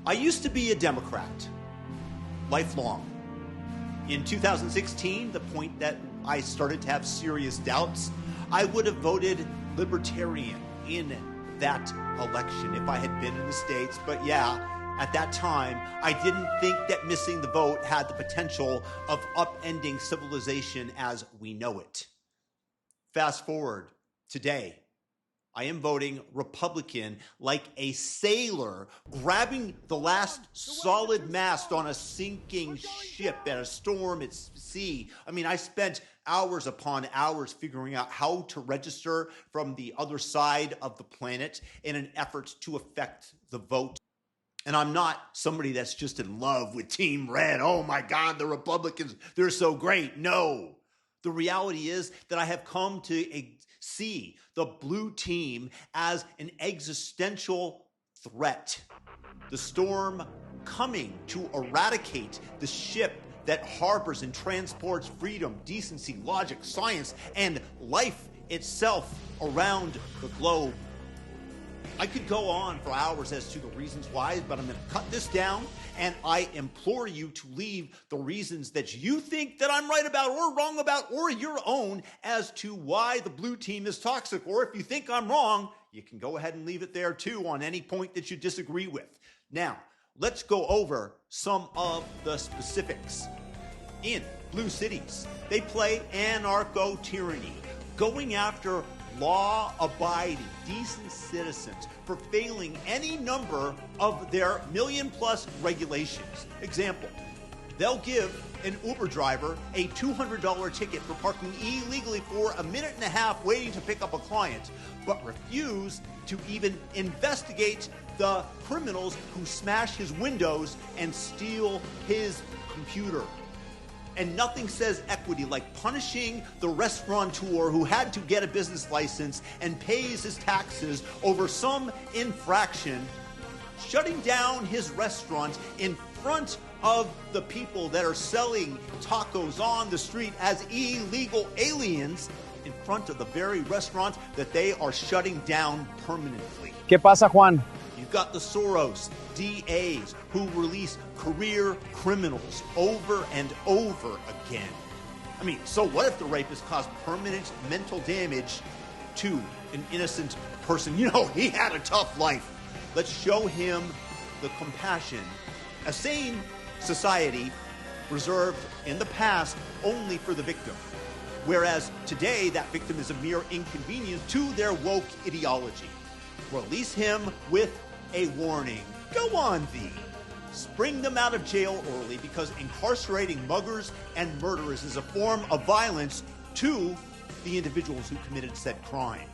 I used to be a Democrat, lifelong. In 2016, the point that I started to have serious doubts, I would have voted Libertarian in that election if I had been in the States. But yeah, at that time, I didn't think that missing the vote had the potential of upending civilization as we know it. Fast forward today, I am voting Republican like a sailor grabbing the last solid mast on a sinking ship at a storm at sea. I mean, I spent hours upon hours figuring out how to register from the other side of the planet in an effort to affect the vote. And I'm not somebody that's just in love with Team Red. Oh my God, the Republicans, they're so great. No. The reality is that I have come to see the blue team as an existential threat. The storm coming to eradicate the ship that harbors and transports freedom, decency, logic, science, and life itself around the globe. I could go on for hours as to the reasons why, but I'm going to cut this down, and I implore you to leave the reasons that you think that I'm right about or wrong about or your own as to why the blue team is toxic. Or if you think I'm wrong, you can go ahead and leave it there too on any point that you disagree with. Now, let's go over some of the specifics. In blue cities, they play anarcho-tyranny, going after law-abiding, decent citizens for failing any number of their million-plus regulations. Example, they'll give an Uber driver a $200 ticket for parking illegally for a minute and a half waiting to pick up a client, but refuse to even investigate the criminals who smash his windows and steal his computer. And nothing says equity like punishing the restaurateur who had to get a business license and pays his taxes over some infraction, shutting down his restaurant in front of the people that are selling tacos on the street as illegal aliens in front of the very restaurant that they are shutting down permanently. ¿Qué pasa, Juan? You've got the Soros DAs who release career criminals over and over again. I mean, so what if the rapist caused permanent mental damage to an innocent person? You know, he had a tough life. Let's show him the compassion. A sane society reserved in the past only for the victim, whereas today that victim is a mere inconvenience to their woke ideology. Release him with a warning. Go on thee. Spring them out of jail early because incarcerating muggers and murderers is a form of violence to the individuals who committed said crime.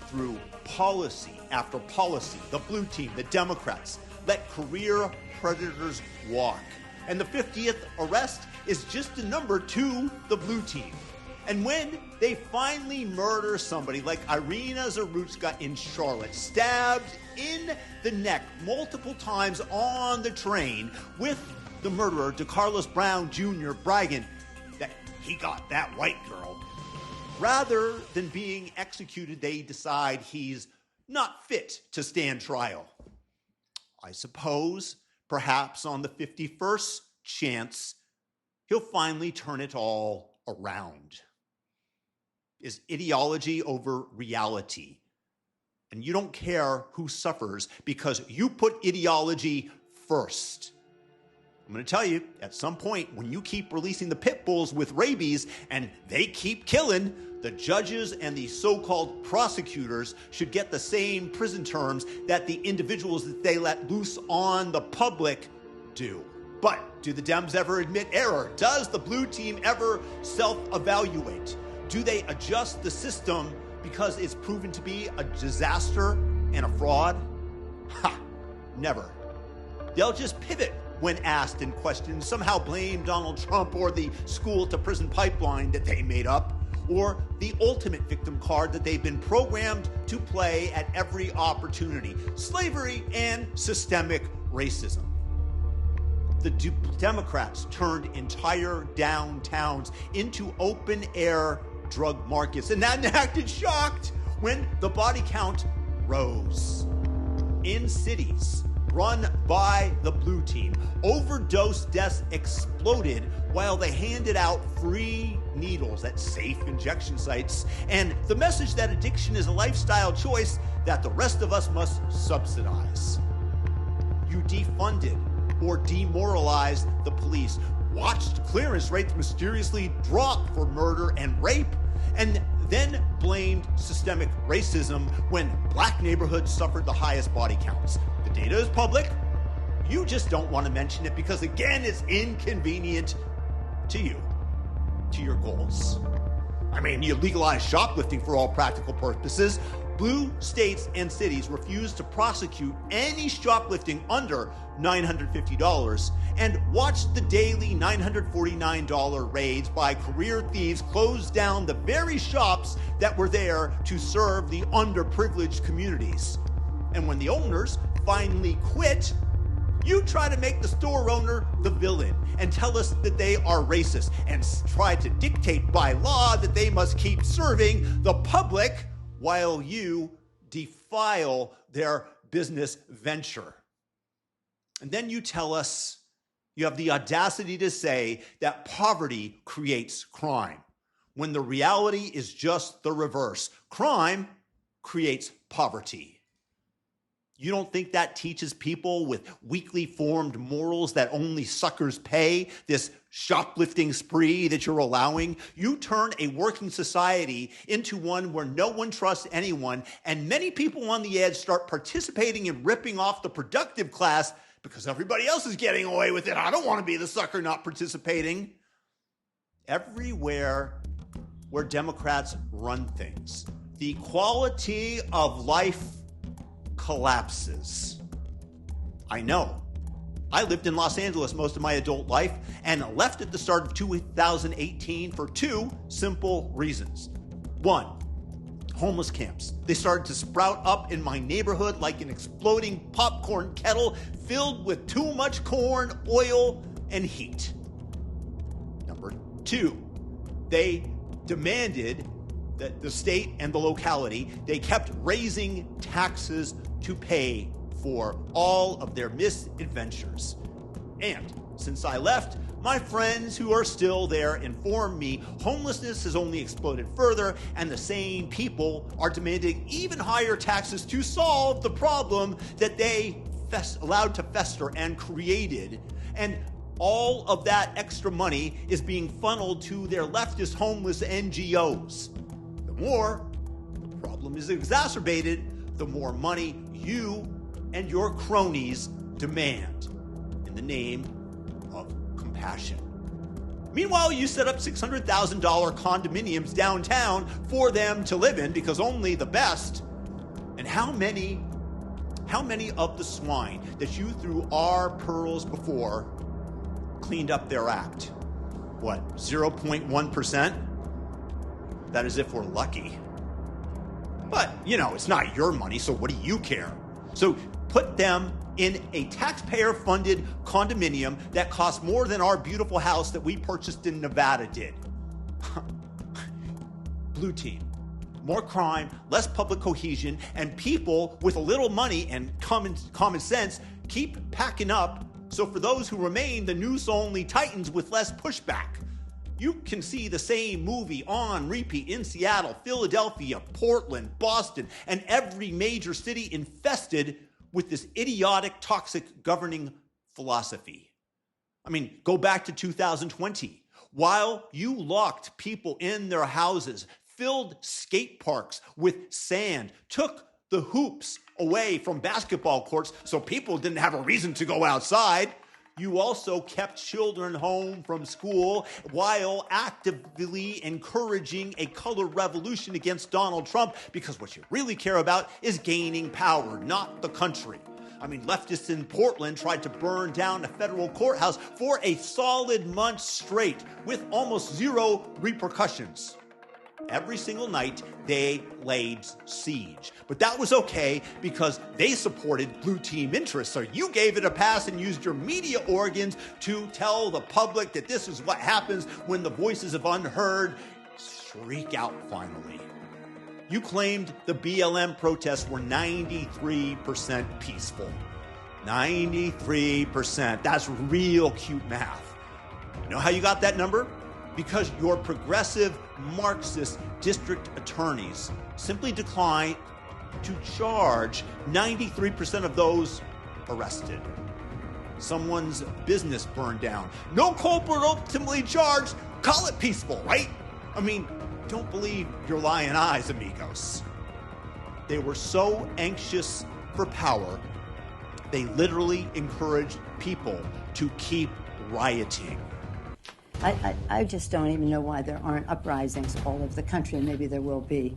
Through policy after policy, the blue team, the Democrats, let career predators walk. And the 50th arrest is just a number to the blue team. And when they finally murder somebody like Irina Zarutska in Charlotte, stabbed in the neck multiple times on the train, with the murderer, DeCarlos Brown Jr., bragging that he got that white girl, rather than being executed, they decide he's not fit to stand trial. I suppose, perhaps on the 51st chance, he'll finally turn it all around. Is ideology over reality. And you don't care who suffers because you put ideology first. I'm going to tell you, at some point, when you keep releasing the pit bulls with rabies and they keep killing, the judges and the so-called prosecutors should get the same prison terms that the individuals that they let loose on the public do. But do the Dems ever admit error? Does the blue team ever self-evaluate? Do they adjust the system because it's proven to be a disaster and a fraud? Ha! Never. They'll just pivot when asked and questioned, somehow blame Donald Trump or the school-to-prison pipeline that they made up, or the ultimate victim card that they've been programmed to play at every opportunity: slavery and systemic racism. The Democrats turned entire downtowns into open-air drug markets and then acted shocked when the body count rose. In cities, run by the blue team. Overdose deaths exploded while they handed out free needles at safe injection sites, and the message that addiction is a lifestyle choice that the rest of us must subsidize. You defunded or demoralized the police, watched clearance rates mysteriously drop for murder and rape, and then blamed systemic racism when black neighborhoods suffered the highest body counts. The data is public. You just don't want to mention it because, again, it's inconvenient to you, to your goals. I mean, you legalize shoplifting for all practical purposes. Blue states and cities refuse to prosecute any shoplifting under $950 and watch the daily $949 raids by career thieves close down the very shops that were there to serve the underprivileged communities. And when the owners finally quit, you try to make the store owner the villain and tell us that they are racist and try to dictate by law that they must keep serving the public while you defile their business venture. And then you tell us you have the audacity to say that poverty creates crime, when the reality is just the reverse. Crime creates poverty. You don't think that teaches people with weakly formed morals that only suckers pay, this shoplifting spree that you're allowing? You turn a working society into one where no one trusts anyone, and many people on the edge start participating in ripping off the productive class because everybody else is getting away with it. I don't want to be the sucker not participating. Everywhere where Democrats run things, the quality of life collapses. I know. I lived in Los Angeles most of my adult life and left at the start of 2018 for two simple reasons. One, homeless camps. They started to sprout up in my neighborhood like an exploding popcorn kettle filled with too much corn, oil, and heat. Number two, they demanded that the state and the locality, they kept raising taxes to pay for all of their misadventures. And since I left, my friends who are still there inform me homelessness has only exploded further, and the same people are demanding even higher taxes to solve the problem that they allowed to fester and created. And all of that extra money is being funneled to their leftist homeless NGOs. The more the problem is exacerbated, the more money you and your cronies demand in the name of compassion. Meanwhile, you set up $600,000 condominiums downtown for them to live in because only the best. And how many of the swine that you threw our pearls before cleaned up their act? What, 0.1%? That is if we're lucky. But, it's not your money, so what do you care? So put them in a taxpayer-funded condominium that costs more than our beautiful house that we purchased in Nevada did. Blue team. More crime, less public cohesion, and people with a little money and common sense keep packing up. So for those who remain, the news-only titans with less pushback. You can see the same movie on repeat in Seattle, Philadelphia, Portland, Boston, and every major city infested with this idiotic, toxic governing philosophy. I mean, go back to 2020. While you locked people in their houses, filled skate parks with sand, took the hoops away from basketball courts so people didn't have a reason to go outside, you also kept children home from school while actively encouraging a color revolution against Donald Trump, because what you really care about is gaining power, not the country. I mean, leftists in Portland tried to burn down a federal courthouse for a solid month straight with almost zero repercussions. Every single night, they laid siege. But that was okay because they supported blue team interests. So you gave it a pass and used your media organs to tell the public that this is what happens when the voices of unheard shriek out finally. You claimed the BLM protests were 93% peaceful. 93%. That's real cute math. You know how you got that number? Because your progressive Marxist district attorneys simply decline to charge 93% of those arrested. Someone's business burned down. No culprit ultimately charged. Call it peaceful, right? I mean, don't believe your lying eyes, amigos. They were so anxious for power, they literally encouraged people to keep rioting. I just don't even know why there aren't uprisings all over the country, and maybe there will be.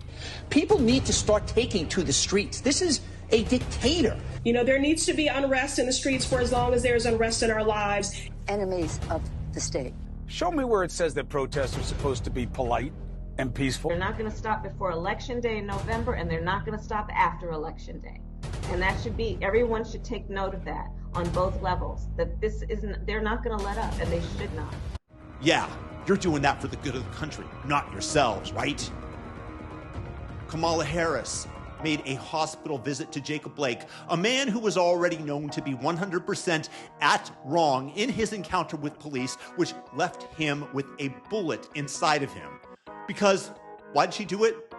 People need to start taking to the streets. This is a dictator. You know, there needs to be unrest in the streets for as long as there's unrest in our lives. Enemies of the state. Show me where it says that protests are supposed to be polite and peaceful. They're not going to stop before Election Day in November, and they're not going to stop after Election Day. And that should be, everyone should take note of that on both levels, that this isn't, they're not going to let up, and they should not. Yeah, you're doing that for the good of the country, not yourselves, right? Kamala Harris made a hospital visit to Jacob Blake, a man who was already known to be 100% at wrong in his encounter with police, which left him with a bullet inside of him. Because, why did she do it?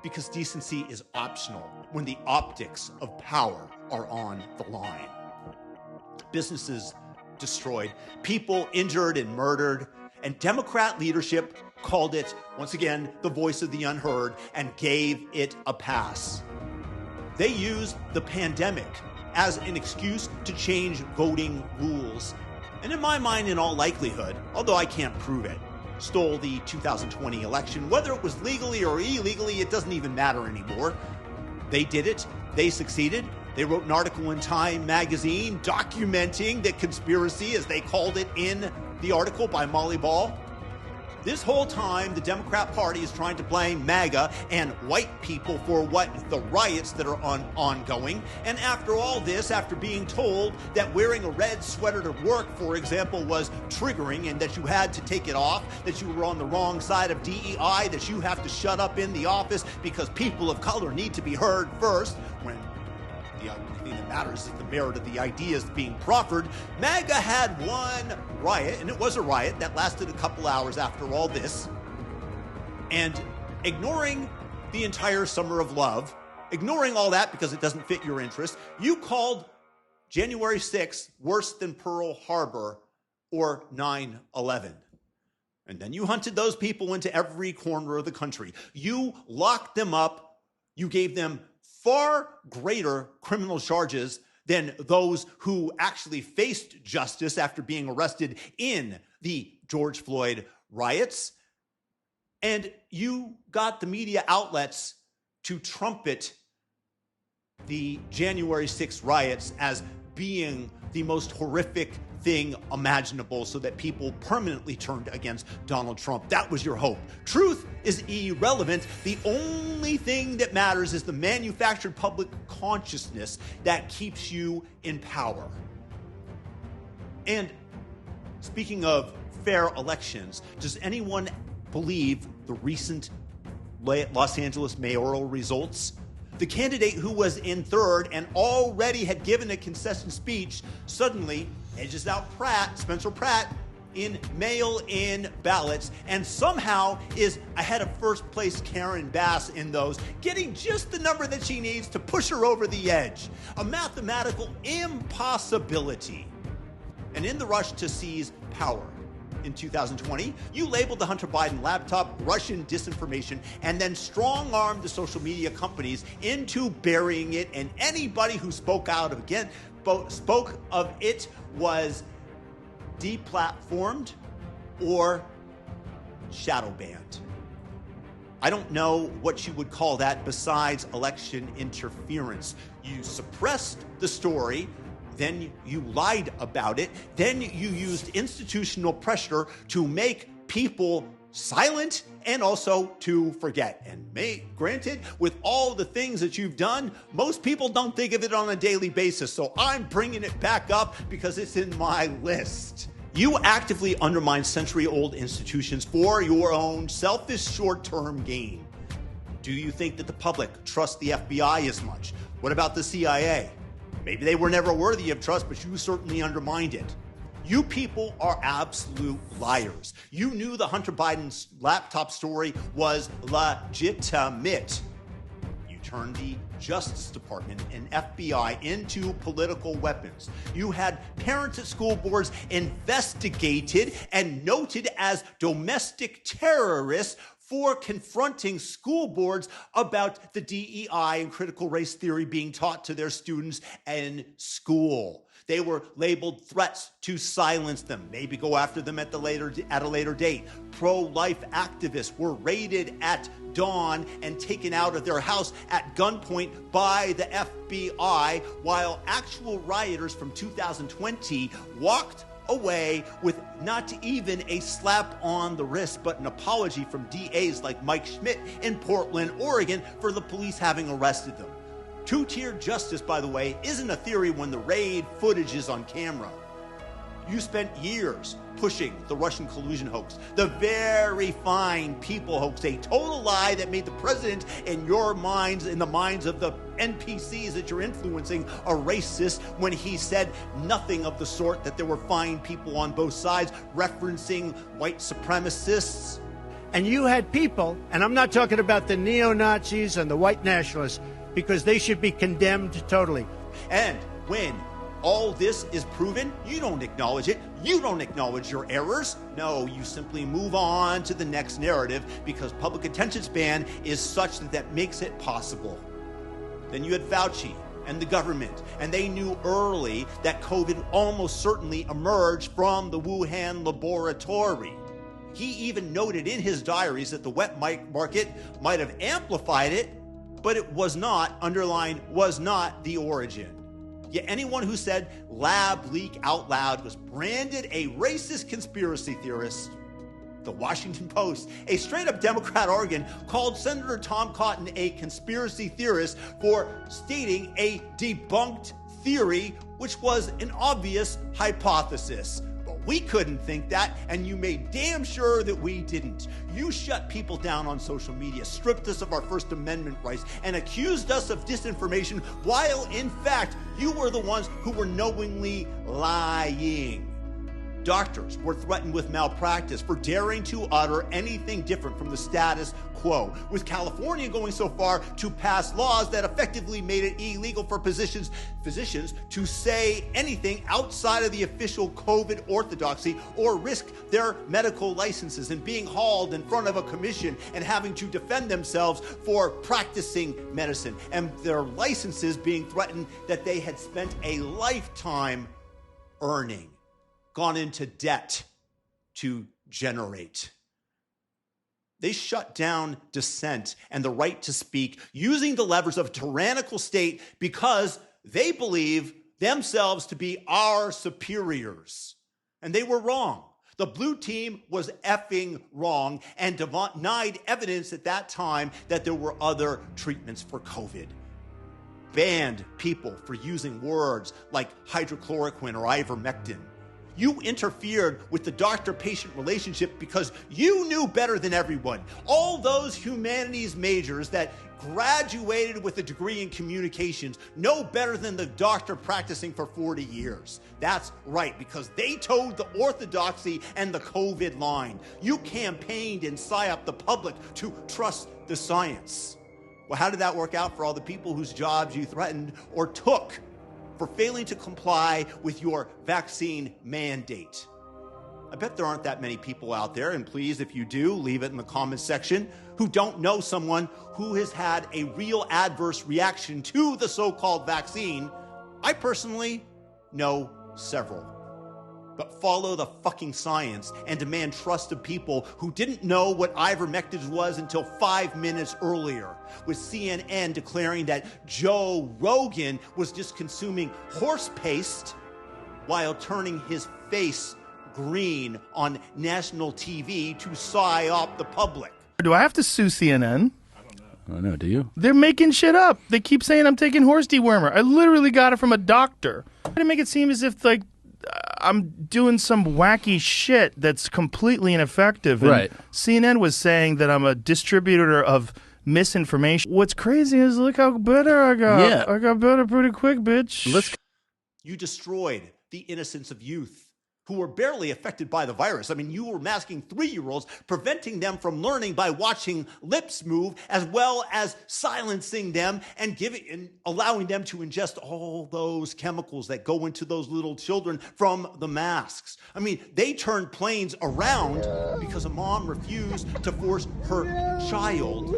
Because decency is optional when the optics of power are on the line. Businesses destroyed, people injured and murdered, and Democrat leadership called it, once again, the voice of the unheard, and gave it a pass. They used the pandemic as an excuse to change voting rules, and in my mind, in all likelihood, although I can't prove it, stole the 2020 election. Whether it was legally or illegally, it doesn't even matter anymore. They did it. They succeeded. They wrote an article in Time magazine documenting the conspiracy, as they called it in the article by Molly Ball. This whole time, the Democrat Party is trying to blame MAGA and white people for the riots that are ongoing. And after all this, after being told that wearing a red sweater to work, for example, was triggering and that you had to take it off, that you were on the wrong side of DEI, that you have to shut up in the office because people of color need to be heard first, when the only thing that matters is the merit of the ideas being proffered, MAGA had one riot, and it was a riot that lasted a couple hours after all this. And ignoring the entire summer of love, ignoring all that because it doesn't fit your interest, you called January 6th worse than Pearl Harbor or 9/11. And then you hunted those people into every corner of the country. You locked them up. You gave them far greater criminal charges than those who actually faced justice after being arrested in the George Floyd riots. And you got the media outlets to trumpet the January 6th riots as being the most horrific thing imaginable, so that people permanently turned against Donald Trump. That was your hope. Truth is irrelevant. The only thing that matters is the manufactured public consciousness that keeps you in power. And speaking of fair elections, does anyone believe the recent Los Angeles mayoral results? The candidate who was in third and already had given a concession speech suddenly edges out Spencer Pratt, in mail-in ballots, and somehow is ahead of first place Karen Bass in those, getting just the number that she needs to push her over the edge. A mathematical impossibility. And in the rush to seize power in 2020, you labeled the Hunter Biden laptop Russian disinformation and then strong-armed the social media companies into burying it, and anybody who spoke of it was deplatformed or shadow banned. I don't know what you would call that besides election interference. You suppressed the story, then you lied about it, then you used institutional pressure to make people silent and also to forget. And granted, with all the things that you've done, most people don't think of it on a daily basis. So I'm bringing it back up because it's in my list. You actively undermine century-old institutions for your own selfish short-term gain. Do you think that the public trusts the FBI as much? What about the CIA? Maybe they were never worthy of trust, but you certainly undermined it. You people are absolute liars. You knew the Hunter Biden's laptop story was legitimate. You turned the Justice Department and FBI into political weapons. You had parents at school boards investigated and noted as domestic terrorists for confronting school boards about the DEI and critical race theory being taught to their students in school. They were labeled threats to silence them, maybe go after them at a later date. Pro-life activists were raided at dawn and taken out of their house at gunpoint by the FBI, while actual rioters from 2020 walked away with not even a slap on the wrist, but an apology from DAs like Mike Schmidt in Portland, Oregon, for the police having arrested them. Two-tier justice, by the way, isn't a theory when the raid footage is on camera. You spent years pushing the Russian collusion hoax, the very fine people hoax, a total lie that made the president in your minds, in the minds of the NPCs that you're influencing, a racist when he said nothing of the sort, that there were fine people on both sides, referencing white supremacists. And you had people, and I'm not talking about the neo-Nazis and the white nationalists, because they should be condemned totally. And when all this is proven, you don't acknowledge it. You don't acknowledge your errors. No, you simply move on to the next narrative because public attention span is such that makes it possible. Then you had Fauci and the government, and they knew early that COVID almost certainly emerged from the Wuhan laboratory. He even noted in his diaries that the wet market might have amplified it, but it was not, underlined, was not the origin. Yet anyone who said lab leak out loud was branded a racist conspiracy theorist. The Washington Post, a straight-up Democrat Oregon, called Senator Tom Cotton a conspiracy theorist for stating a debunked theory, which was an obvious hypothesis. We couldn't think that, and you made damn sure that we didn't. You shut people down on social media, stripped us of our First Amendment rights, and accused us of disinformation, while in fact, you were the ones who were knowingly lying. Doctors were threatened with malpractice for daring to utter anything different from the status quo, with California going so far to pass laws that effectively made it illegal for physicians to say anything outside of the official COVID orthodoxy or risk their medical licenses and being hauled in front of a commission and having to defend themselves for practicing medicine, and their licenses being threatened that they had spent a lifetime earning, gone into debt to generate. They shut down dissent and the right to speak using the levers of a tyrannical state because they believe themselves to be our superiors. And they were wrong. The blue team was effing wrong and denied evidence at that time that there were other treatments for COVID. Banned people for using words like hydrochloroquine or ivermectin. You interfered with the doctor-patient relationship because you knew better than everyone. All those humanities majors that graduated with a degree in communications know better than the doctor practicing for 40 years. That's right, because they towed the orthodoxy and the COVID line. You campaigned and psyoped the public to trust the science. Well, how did that work out for all the people whose jobs you threatened or took for failing to comply with your vaccine mandate? I bet there aren't that many people out there, and please, if you do, leave it in the comments section, who don't know someone who has had a real adverse reaction to the so-called vaccine. I personally know several. But follow the fucking science and demand trust of people who didn't know what ivermectin was until 5 minutes earlier, with CNN declaring that Joe Rogan was just consuming horse paste while turning his face green on national TV to psyop the public. Do I have to sue CNN? I don't know, do you? They're making shit up. They keep saying I'm taking horse dewormer. I literally got it from a doctor. They make it seem as if, like, I'm doing some wacky shit that's completely ineffective. And right. CNN was saying that I'm a distributor of misinformation. What's crazy is look how better I got. Yeah. I got better pretty quick, bitch. You destroyed the innocence of youth who were barely affected by the virus. I mean, you were masking 3-year-olds, preventing them from learning by watching lips move, as well as silencing them and allowing them to ingest all those chemicals that go into those little children from the masks. I mean, they turned planes around because a mom refused to force her child,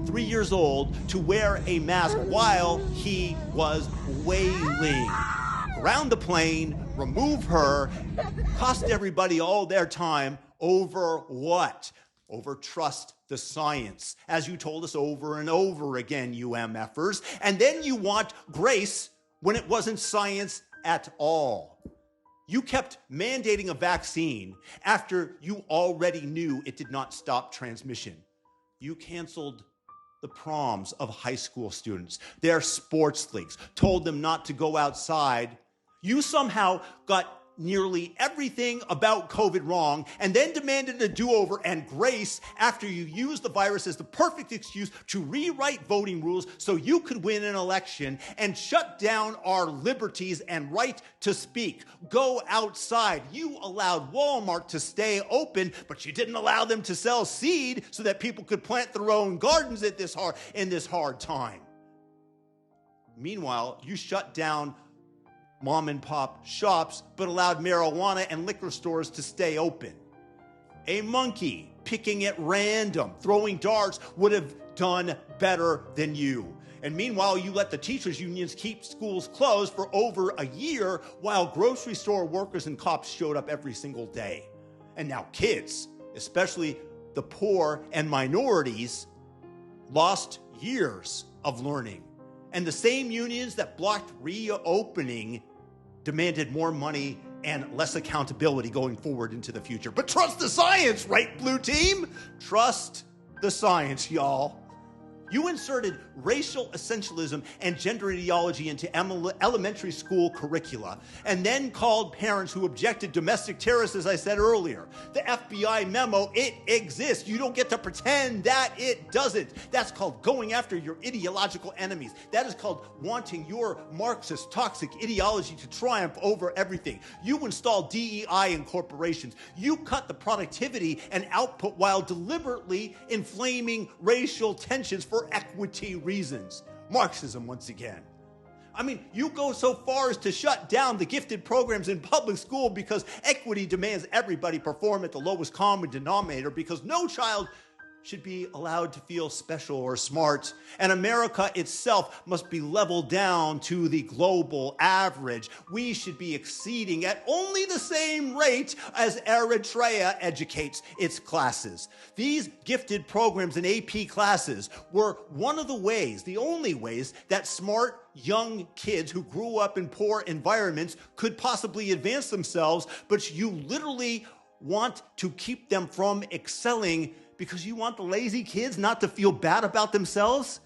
3 years old, to wear a mask while he was wailing. Ground the plane, remove her, cost everybody all their time over what? Over trust the science, as you told us over and over again, you MFers. And then you want grace when it wasn't science at all. You kept mandating a vaccine after you already knew it did not stop transmission. You canceled the proms of high school students, their sports leagues, told them not to go outside. You somehow got nearly everything about COVID wrong and then demanded a do-over and grace after you used the virus as the perfect excuse to rewrite voting rules so you could win an election and shut down our liberties and right to speak. Go outside. You allowed Walmart to stay open, but you didn't allow them to sell seed so that people could plant their own gardens in this hard time. Meanwhile, you shut down mom and pop shops, but allowed marijuana and liquor stores to stay open. A monkey picking at random, throwing darts would have done better than you. And meanwhile, you let the teachers' unions keep schools closed for over a year while grocery store workers and cops showed up every single day. And now kids, especially the poor and minorities, lost years of learning. And the same unions that blocked reopening demanded more money and less accountability going forward into the future. But trust the science, right, Blue Team? Trust the science, y'all. You inserted racial essentialism and gender ideology into elementary school curricula, and then called parents who objected domestic terrorists, as I said earlier. The FBI memo, it exists. You don't get to pretend that it doesn't. That's called going after your ideological enemies. That is called wanting your Marxist, toxic ideology to triumph over everything. You install DEI in corporations. You cut the productivity and output while deliberately inflaming racial tensions for equity reasons. Marxism once again. I mean, you go so far as to shut down the gifted programs in public school because equity demands everybody perform at the lowest common denominator because no child should be allowed to feel special or smart, and America itself must be leveled down to the global average. We should be exceeding at only the same rate as Eritrea educates its classes. These gifted programs and AP classes were one of the ways, the only ways, that smart young kids who grew up in poor environments could possibly advance themselves, but you literally want to keep them from excelling because you want the lazy kids not to feel bad about themselves?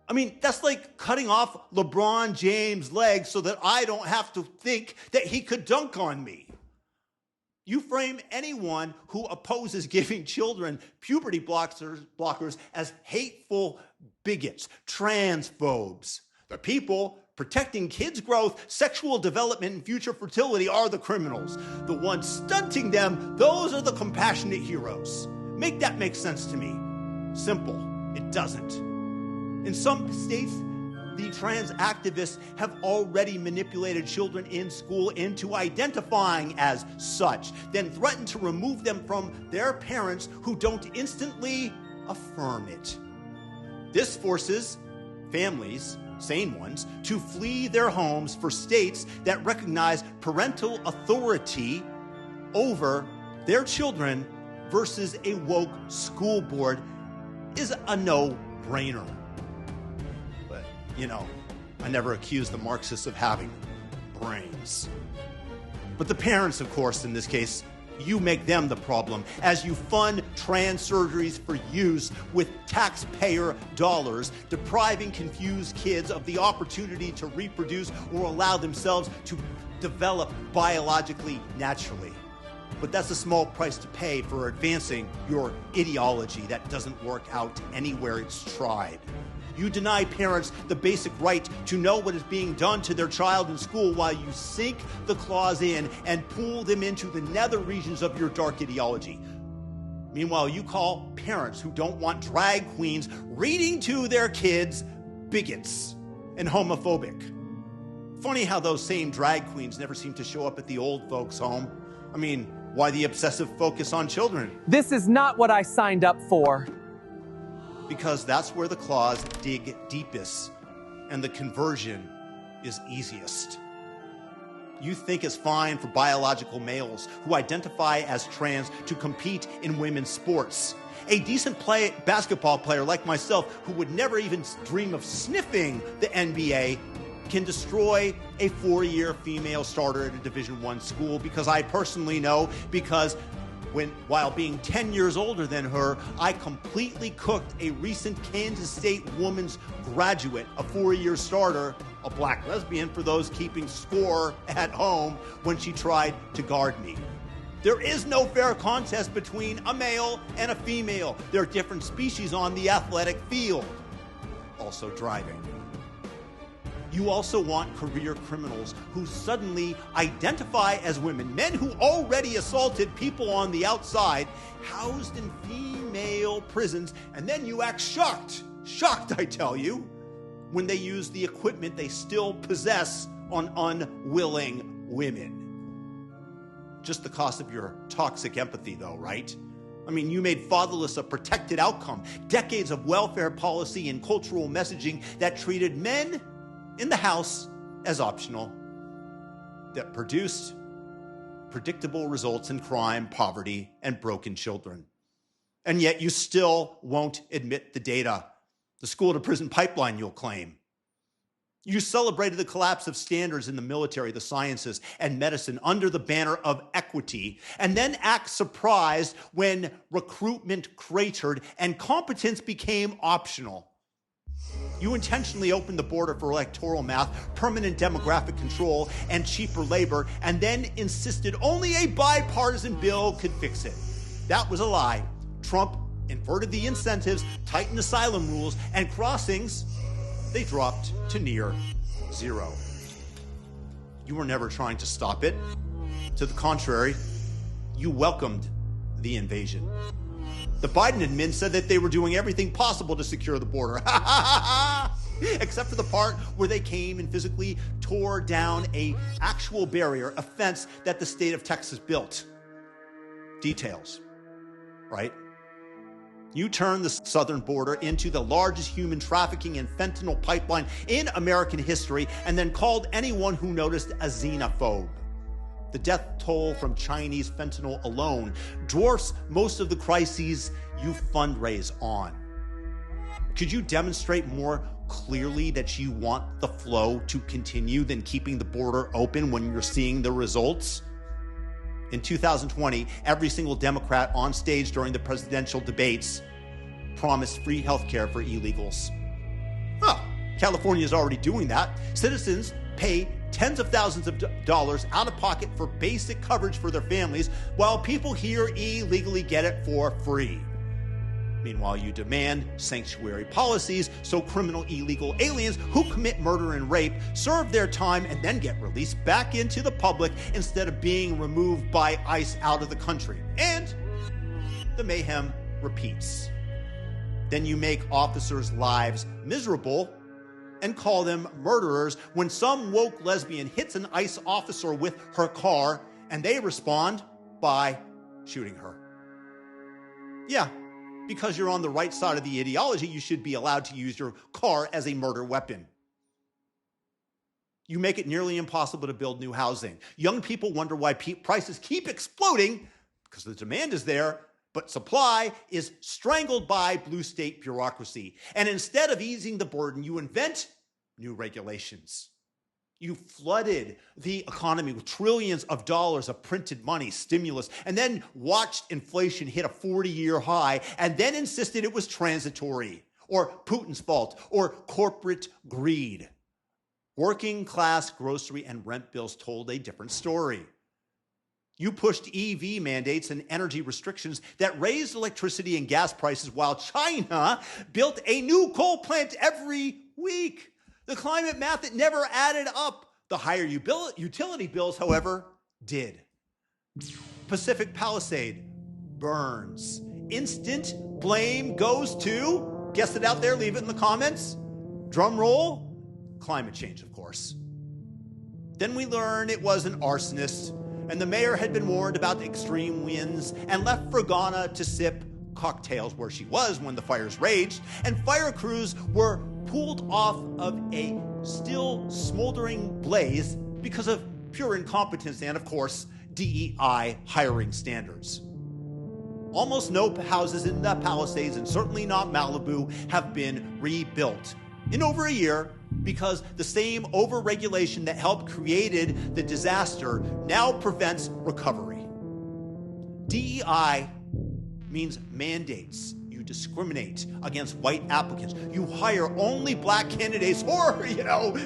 I mean, that's like cutting off LeBron James' legs so that I don't have to think that he could dunk on me. You frame anyone who opposes giving children puberty blockers as hateful bigots, transphobes. The people protecting kids' growth, sexual development, and future fertility are the criminals. The ones stunting them, those are the compassionate heroes. Make that make sense to me. Simple. It doesn't. In some states, the trans activists have already manipulated children in school into identifying as such, then threatened to remove them from their parents who don't instantly affirm it. This forces families, sane ones, to flee their homes for states that recognize parental authority over their children versus a woke school board is a no-brainer. But, you know, I never accused the Marxists of having brains. But the parents, of course, in this case, you make them the problem as you fund trans surgeries for use with taxpayer dollars, depriving confused kids of the opportunity to reproduce or allow themselves to develop biologically naturally. But that's a small price to pay for advancing your ideology that doesn't work out anywhere it's tried. You deny parents the basic right to know what is being done to their child in school while you sink the claws in and pull them into the nether regions of your dark ideology. Meanwhile, you call parents who don't want drag queens reading to their kids bigots and homophobic. Funny how those same drag queens never seem to show up at the old folks' home. I mean, why the obsessive focus on children? This is not what I signed up for. Because that's where the claws dig deepest and the conversion is easiest. You think it's fine for biological males who identify as trans to compete in women's sports. A decent basketball player like myself, who would never even dream of sniffing the NBA, can destroy a 4-year female starter at a Division I school, because I personally know, because while being 10 years older than her, I completely cooked a recent Kansas State women's graduate, a 4-year starter, a black lesbian for those keeping score at home, when she tried to guard me. There is no fair contest between a male and a female. They're different species on the athletic field. Also driving. You also want career criminals who suddenly identify as women, men who already assaulted people on the outside, housed in female prisons, and then you act shocked, I tell you, when they use the equipment they still possess on unwilling women. Just the cost of your toxic empathy, though, right? I mean, you made fatherless a protected outcome, decades of welfare policy and cultural messaging that treated men in the house as optional, that produced predictable results in crime, poverty, and broken children. And yet you still won't admit the data. The school-to-prison pipeline, you'll claim. You celebrated the collapse of standards in the military, the sciences, and medicine under the banner of equity, and then act surprised when recruitment cratered and competence became optional. You intentionally opened the border for electoral math, permanent demographic control, and cheaper labor, and then insisted only a bipartisan bill could fix it. That was a lie. Trump inverted the incentives, tightened asylum rules, and crossings, they dropped to near zero. You were never trying to stop it. To the contrary, you welcomed the invasion. The Biden admin said that they were doing everything possible to secure the border. Except for the part where they came and physically tore down an actual barrier, a fence that the state of Texas built. Details, right? You turned the southern border into the largest human trafficking and fentanyl pipeline in American history, and then called anyone who noticed a xenophobe. The death toll from Chinese fentanyl alone dwarfs most of the crises you fundraise on. Could you demonstrate more clearly that you want the flow to continue than keeping the border open when you're seeing the results? In 2020, every single Democrat on stage during the presidential debates promised free health care for illegals. California is already doing that. Citizens pay tens of thousands of dollars out of pocket for basic coverage for their families, while people here illegally get it for free. Meanwhile, you demand sanctuary policies so criminal illegal aliens who commit murder and rape serve their time and then get released back into the public instead of being removed by ICE out of the country. And the mayhem repeats. Then you make officers' lives miserable and call them murderers when some woke lesbian hits an ICE officer with her car and they respond by shooting her. Yeah, because you're on the right side of the ideology, you should be allowed to use your car as a murder weapon. You make it nearly impossible to build new housing. Young people wonder why prices keep exploding, because the demand is there, but supply is strangled by blue state bureaucracy. And instead of easing the burden, you invent new regulations. You flooded the economy with trillions of dollars of printed money, stimulus, and then watched inflation hit a 40-year high, and then insisted it was transitory, or Putin's fault, or corporate greed. Working class grocery and rent bills told a different story. You pushed EV mandates and energy restrictions that raised electricity and gas prices while China built a new coal plant every week. The climate math, it never added up. The higher utility bills, however, did. Pacific Palisade burns. Instant blame goes to, guess it out there, leave it in the comments. Drum roll, climate change, of course. Then we learn it was an arsonist, and the mayor had been warned about extreme winds and left for Ghana to sip cocktails where she was when the fires raged, and fire crews were pulled off of a still smoldering blaze because of pure incompetence and, of course, DEI hiring standards. Almost no houses in the Palisades, and certainly not Malibu, have been rebuilt in over a year because the same overregulation that helped created the disaster now prevents recovery. DEI means mandates. You discriminate against white applicants. You hire only black candidates or,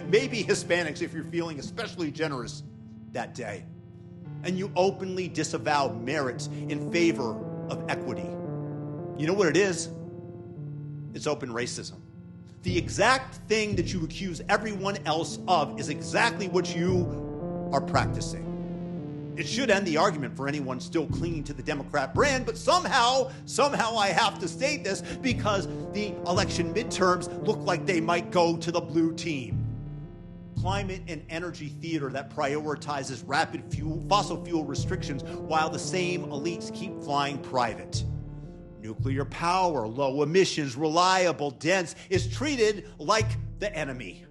maybe Hispanics if you're feeling especially generous that day. And you openly disavow merit in favor of equity. You know what it is? It's open racism. The exact thing that you accuse everyone else of is exactly what you are practicing. It should end the argument for anyone still clinging to the Democrat brand, but somehow I have to state this because the election midterms look like they might go to the blue team. Climate and energy theater that prioritizes rapid fossil fuel restrictions while the same elites keep flying private. Nuclear power, low emissions, reliable, dense, is treated like the enemy.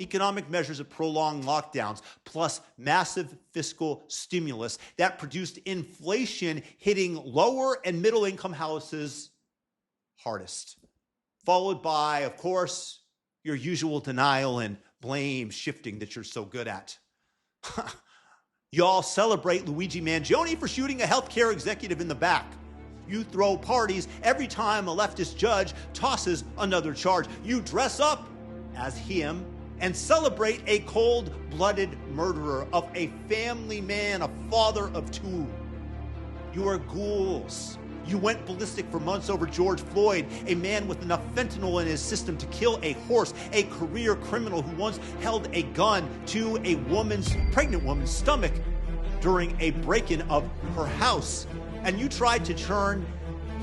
Economic measures of prolonged lockdowns, plus massive fiscal stimulus that produced inflation hitting lower and middle income houses hardest. Followed by, of course, your usual denial and blame shifting that you're so good at. Y'all celebrate Luigi Mangione for shooting a healthcare executive in the back. You throw parties every time a leftist judge tosses another charge. You dress up as him and celebrate a cold-blooded murderer of a family man, a father of two. You are ghouls. You went ballistic for months over George Floyd, a man with enough fentanyl in his system to kill a horse, a career criminal who once held a gun to a pregnant woman's stomach during a break-in of her house. And you tried to turn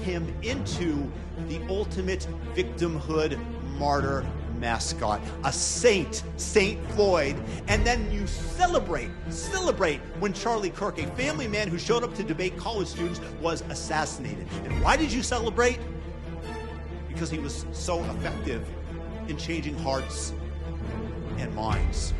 him into the ultimate victimhood martyr mascot, a saint, Saint Floyd, and then you celebrate when Charlie Kirk, a family man who showed up to debate college students, was assassinated. And why did you celebrate? Because he was so effective in changing hearts and minds.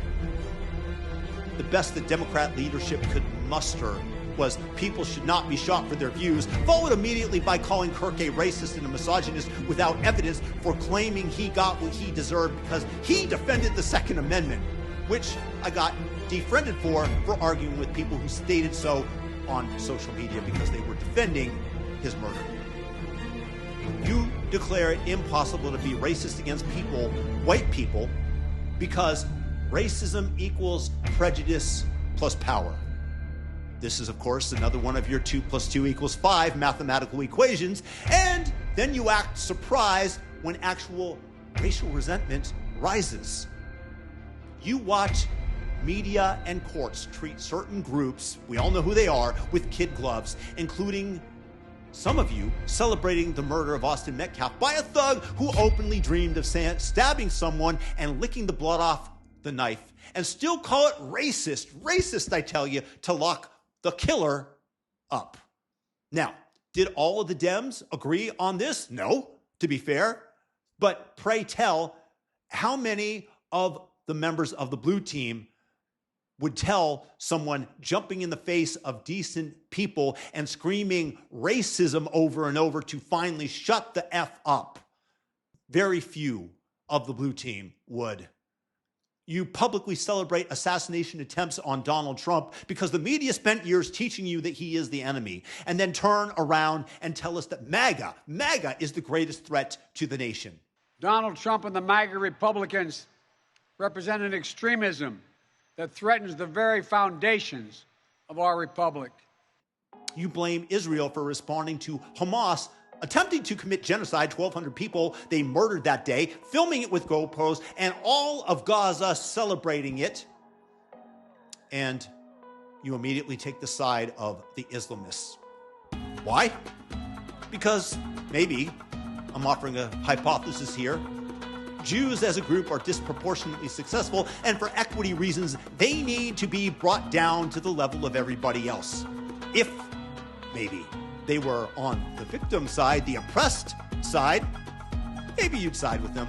The best the Democrat leadership could muster was people should not be shot for their views, followed immediately by calling Kirk a racist and a misogynist without evidence for claiming he got what he deserved because he defended the Second Amendment, which I got defriended for arguing with people who stated so on social media because they were defending his murder. You declare it impossible to be racist against people, white people, because racism equals prejudice plus power. This is, of course, another one of your 2 + 2 = 5 mathematical equations. And then you act surprised when actual racial resentment rises. You watch media and courts treat certain groups, we all know who they are, with kid gloves, including some of you celebrating the murder of Austin Metcalf by a thug who openly dreamed of stabbing someone and licking the blood off the knife, and still call it racist, I tell you, to lock the killer up. Now, did all of the Dems agree on this? No, to be fair. But pray tell, how many of the members of the blue team would tell someone jumping in the face of decent people and screaming racism over and over to finally shut the F up? Very few of the blue team would. You publicly celebrate assassination attempts on Donald Trump because the media spent years teaching you that he is the enemy, and then turn around and tell us that MAGA is the greatest threat to the nation. Donald Trump and the MAGA Republicans represent an extremism that threatens the very foundations of our republic. You blame Israel for responding to Hamas attempting to commit genocide, 1,200 people they murdered that day, filming it with GoPros, and all of Gaza celebrating it. And you immediately take the side of the Islamists. Why? Because maybe, I'm offering a hypothesis here, Jews as a group are disproportionately successful, and for equity reasons, they need to be brought down to the level of everybody else. If, maybe, they were on the victim side, the oppressed side, maybe you'd side with them.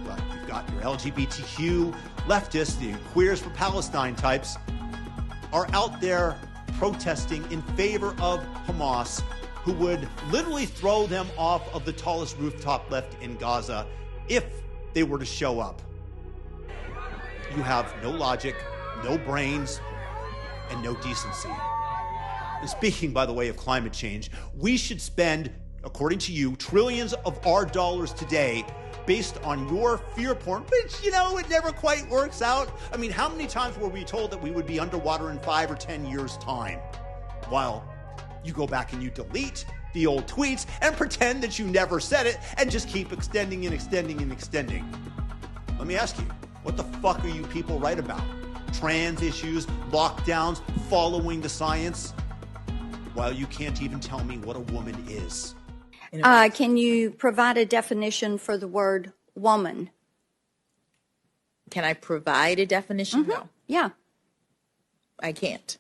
But you've got your LGBTQ leftists, the queers for Palestine types, are out there protesting in favor of Hamas, who would literally throw them off of the tallest rooftop left in Gaza if they were to show up. You have no logic, no brains, and no decency. And speaking, by the way, of climate change, we should spend, according to you, trillions of our dollars today based on your fear porn, which, it never quite works out. I mean, how many times were we told that we would be underwater in 5 or 10 years' time? While you go back and you delete the old tweets and pretend that you never said it and just keep extending and extending and extending. Let me ask you, what the fuck are you people right about? Trans issues, lockdowns, following the science? While you can't even tell me what a woman is. Can you provide a definition for the word woman? Can I provide a definition? No. Yeah. I can't.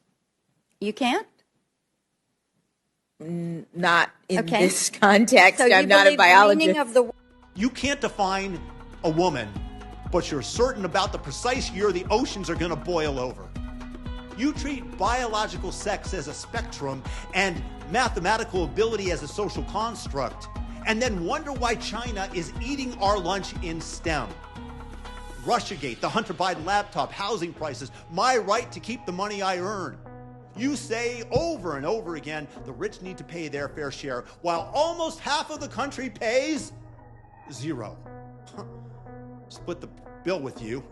You can't? Not in this context. So I'm not a biologist. You can't define a woman, but you're certain about the precise year the oceans are going to boil over. You treat biological sex as a spectrum and mathematical ability as a social construct, and then wonder why China is eating our lunch in STEM. Russiagate, the Hunter Biden laptop, housing prices, my right to keep the money I earn. You say over and over again, the rich need to pay their fair share, while almost half of the country pays zero. Split the bill with you.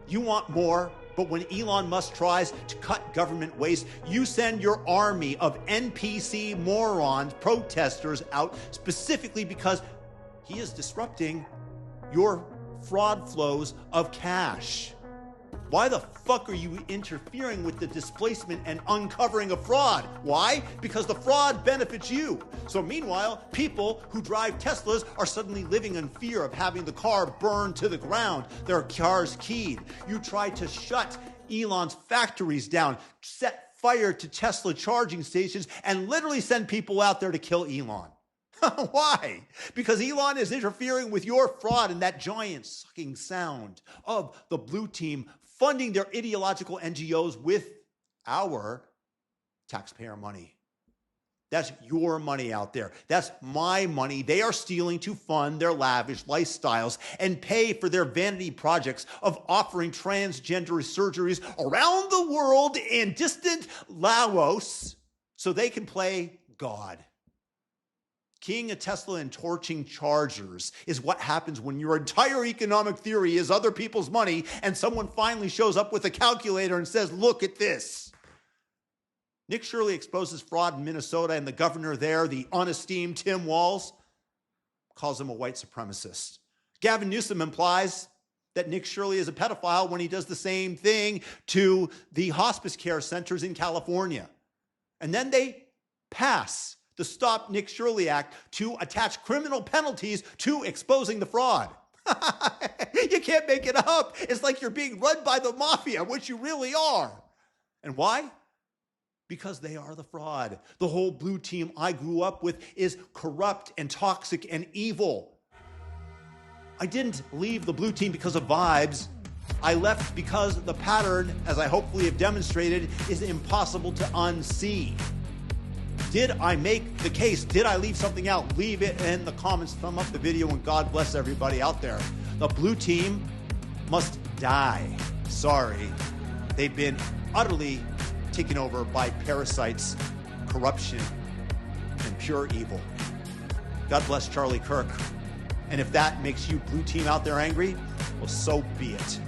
You want more, but when Elon Musk tries to cut government waste, you send your army of NPC morons, protesters out specifically because he is disrupting your fraud flows of cash. Why the fuck are you interfering with the displacement and uncovering of fraud? Why? Because the fraud benefits you. So meanwhile, people who drive Teslas are suddenly living in fear of having the car burned to the ground, their cars keyed. You try to shut Elon's factories down, set fire to Tesla charging stations, and literally send people out there to kill Elon. Why? Because Elon is interfering with your fraud and that giant sucking sound of the blue team funding their ideological NGOs with our taxpayer money. That's your money out there. That's my money they are stealing to fund their lavish lifestyles and pay for their vanity projects of offering transgender surgeries around the world in distant Laos so they can play God. Keying a Tesla and torching chargers is what happens when your entire economic theory is other people's money and someone finally shows up with a calculator and says, look at this. Nick Shirley exposes fraud in Minnesota, and the governor there, the unesteemed Tim Walz, calls him a white supremacist. Gavin Newsom implies that Nick Shirley is a pedophile when he does the same thing to the hospice care centers in California. And then they pass the Stop Nick Shirley Act to attach criminal penalties to exposing the fraud. You can't make it up. It's like you're being run by the mafia, which you really are. And why? Because they are the fraud. The whole blue team I grew up with is corrupt and toxic and evil. I didn't leave the blue team because of vibes. I left because the pattern, as I hopefully have demonstrated, is impossible to unsee. Did I make the case? Did I leave something out? Leave it in the comments. Thumb up the video, and God bless everybody out there. The blue team must die. Sorry. They've been utterly taken over by parasites, corruption, and pure evil. God bless Charlie Kirk. And if that makes you blue team out there angry, well, so be it.